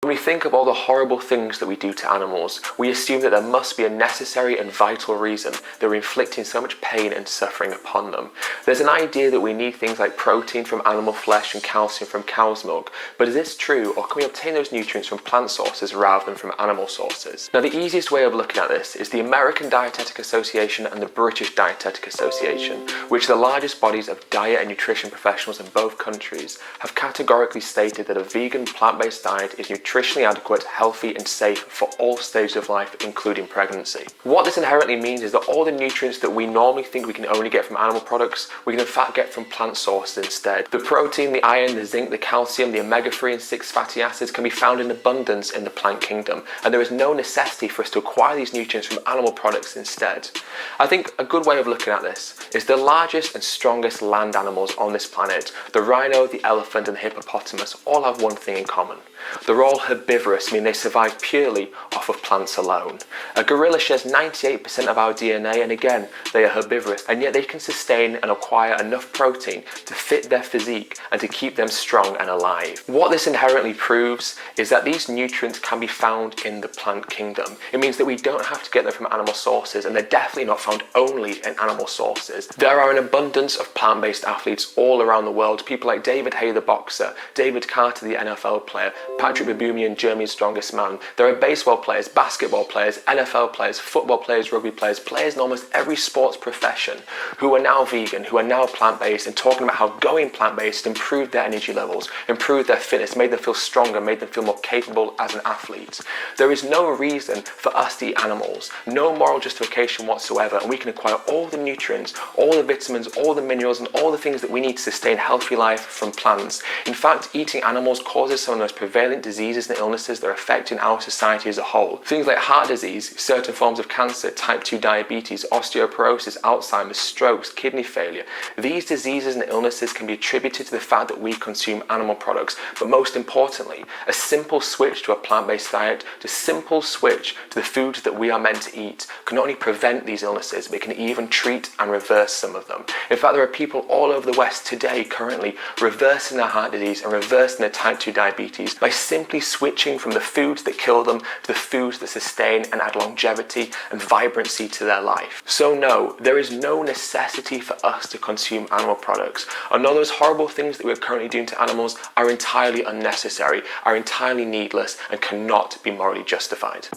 When we think of all the horrible things that we do to animals, we assume that there must be a necessary and vital reason that we're inflicting so much pain and suffering upon them. There's an idea that we need things like protein from animal flesh and calcium from cow's milk, but is this true, or can we obtain those nutrients from plant sources rather than from animal sources? Now, the easiest way of looking at this is the American Dietetic Association and the British Dietetic Association, which are the largest bodies of diet and nutrition professionals in both countries, have categorically stated that a vegan plant-based diet is nutritionally adequate, healthy and safe for all stages of life, including pregnancy. What this inherently means is that all the nutrients that we normally think we can only get from animal products, we can in fact get from plant sources instead. The protein, the iron, the zinc, the calcium, the omega-3 and 6 fatty acids can be found in abundance in the plant kingdom, and there is no necessity for us to acquire these nutrients from animal products instead. I think a good way of looking at this is the largest and strongest land animals on this planet, the rhino, the elephant and the hippopotamus, all have one thing in common. They're all herbivorous, meaning they survive purely off of plants alone. A gorilla shares 98% of our DNA, and again, they are herbivorous, and yet they can sustain and acquire enough protein to fit their physique and to keep them strong and alive. What this inherently proves is that these nutrients can be found in the plant kingdom. It means that we don't have to get them from animal sources, and they're definitely not found only in animal sources. There are an abundance of plant-based athletes all around the world, people like David Haye the boxer, David Carter the NFL player, Patrick Baboumian, Germany's strongest man. There are baseball players, basketball players, NFL players, football players, rugby players, players in almost every sports profession who are now vegan, who are now plant-based, and talking about how going plant-based improved their energy levels, improved their fitness, made them feel stronger, made them feel more capable as an athlete. There is no reason for us to eat animals, no moral justification whatsoever, and we can acquire all the nutrients, all the vitamins, all the minerals, and all the things that we need to sustain healthy life from plants. In fact, eating animals causes some of the most prevalent diseases and illnesses that are affecting our society as a whole. Things like heart disease, certain forms of cancer, type 2 diabetes, osteoporosis, Alzheimer's, strokes, kidney failure. These diseases and illnesses can be attributed to the fact that we consume animal products, but most importantly, a simple switch to a plant-based diet, a simple switch to the foods that we are meant to eat, can not only prevent these illnesses, but it can even treat and reverse some of them. In fact, there are people all over the West today currently reversing their heart disease and reversing their type 2 diabetes by simply switching from the foods that kill them to the foods that sustain and add longevity and vibrancy to their life. So no, there is no necessity for us to consume animal products. And all those horrible things that we're currently doing to animals are entirely unnecessary, are entirely needless, and cannot be morally justified.